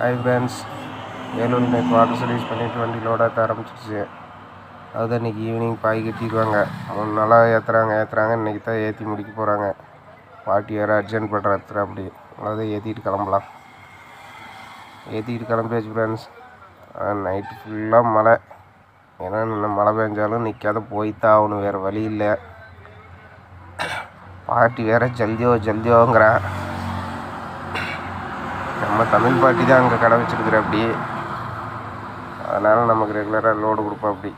Hi friends, Vellore நேற்று water service பண்ணிவிட்டு வண்டி லோடாக ஆரம்பிச்சிருச்சு. அதுதான் இன்றைக்கி ஈவினிங் பாய் கட்டிடுவாங்க. 3 நாளாக ஏற்றுறாங்க. இன்றைக்கி தான் ஏற்றி முடிக்க போகிறாங்க. பாட்டி வேறு அர்ஜென்ட் பண்ணுற அப்படி அதாவது ஏற்றிட்டு கிளம்பலாம். ஏற்றிக்கிட்டு கிளம்பியாச்சு ஃப்ரெண்ட்ஸ். நைட்டு ஃபுல்லாக மழை. ஏன்னா இன்னும் மழை பெஞ்சாலும் நிற்காத போய்த்தான் ஆகணும், வேறு வழி இல்லை. பாட்டி வேறு ஜல்தியோங்கிறான். நம்ம தமிழ் பாட்டி தான் அங்கே கடை வச்சுருக்குற அப்படி, அதனால் நமக்கு ரெகுலராக லோடு கொடுப்போம் அப்படி.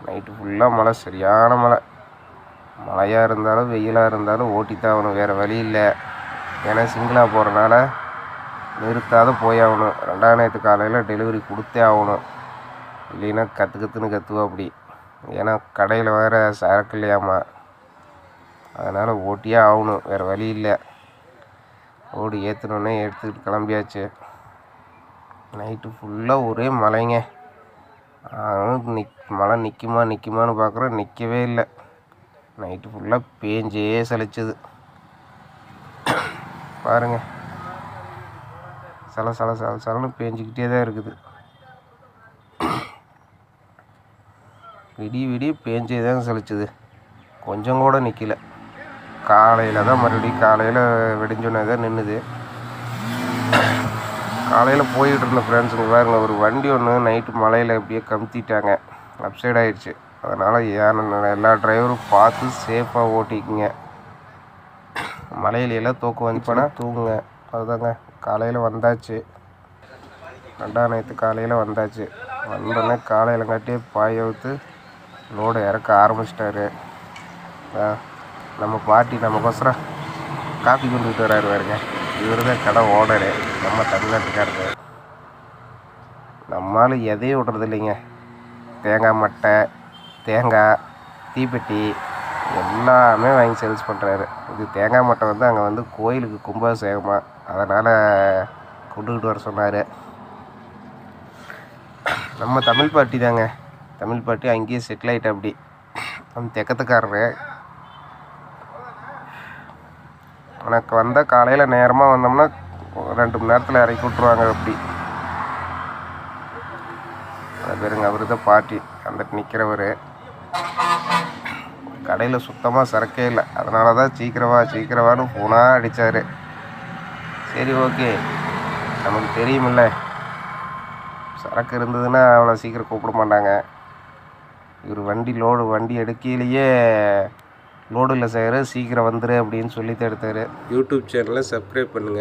நைட்டு ஃபுல்லாக மழை, சரியான மழை. மழையாக இருந்தாலும் வெயிலாக இருந்தாலும் ஓட்டித்தான் ஆகணும், வேறு வழி இல்லை. ஏன்னா சிங்கிளாக போகிறனால நிறுத்தாத போயாகணும். 2ஆம் நேற்று காலையில் டெலிவரி கொடுத்தே ஆகணும், இல்லைன்னா கற்றுன்னு கற்றுவோம் அப்படி. ஏன்னா கடையில் வேறு சரக்கு இல்லையாம்மா, அதனால் ஓட்டியே ஆகணும், வேறு வழி இல்லை. ஓடு ஏற்றணுன்னே எடுத்துக்கிட்டு கிளம்பியாச்சு. நைட்டு ஃபுல்லாக ஒரே மழைங்க. மழை நிற்குமான்னு பார்க்குறோம், நிற்கவே இல்லை. நைட்டு ஃபுல்லாக பேஞ்சே சலிச்சுது பாருங்கள். சலன்னு பேஞ்சிக்கிட்டே தான் இருக்குது. விடிய பேஞ்சே தான் சலிச்சுது, கொஞ்சம் கூட நிற்கல. காலையில் தான் மறுபடியும் காலையில் வெடிஞ்சோன்னே தான் நின்றுது. காலையில் போய்கிட்டு இருந்த ஃப்ரெண்ட்ஸுங்க பாருங்க, ஒரு வண்டி ஒன்று நைட்டு மழையில் அப்படியே கமுத்திட்டாங்க, அப்சைட் ஆகிடுச்சு. அதனால் எல்லா டிரைவரும் பார்த்து சேஃபாக ஓட்டிக்குங்க. மலையிலெல்லாம் தூக்கம் வந்துச்சுன்னா தூங்குங்க. அதுதாங்க. காலையில் வந்தாச்சு, 2ஆம் நேற்று காலையில் வந்தாச்சு. வந்தோடனே காலையில் காட்டியே பாய ஊற்று லோடு இறக்க ஆரம்பிச்சிட்டாரு. நம்ம பாட்டி நமக்கோசரம் காஃபி கொண்டுகிட்டு வராரு பாருங்க. இவர் தான் கடை ஓனரு, நம்ம தமிழ்நாட்டுக்காரரு. நம்மளால் எதையும் விட்றது இல்லைங்க. தேங்காய் மட்டை, தேங்காய், தீப்பெட்டி எல்லாமே வாங்கி சேல்ஸ் பண்ணுறாரு. இது தேங்காய் மட்டை வந்து அங்கே வந்து கோயிலுக்கு கும்பாபிஷேகமா, அதனால் கொண்டுக்கிட்டு வர சொன்னார். நம்ம தமிழ் பாட்டி தாங்க. தமிழ் பாட்டி அங்கேயே செட்டில் ஆகிட்டா அப்படி. நம்ம தெக்கத்துக்காரரு. எனக்கு வந்தால் காலையில் நேரமாக வந்தோம்னா 2 மணி நேரத்தில் இறக்கி விட்ருவாங்க அப்படி. அது பேருங்க, அவர் தான் பாட்டி, அந்த நிற்கிறவர். கடையில் சுத்தமாக சரக்கே இல்லை, அதனால தான் சீக்கிரவான்னு ஃபோனாக அடித்தார். சரி, ஓகே, நமக்கு தெரியுமில்ல, சரக்கு இருந்ததுன்னா அவ்வளோ சீக்கிரம் கூப்பிட மாட்டாங்க. இவர் வண்டி எடுக்கையிலேயே லோடு இல்லை சார், சீக்கிரம் வந்துரு அப்படின்னு சொல்லி தான் எடுத்தார். யூடியூப் சேனலை சப்ஸ்கிரைப் பண்ணுங்கள்.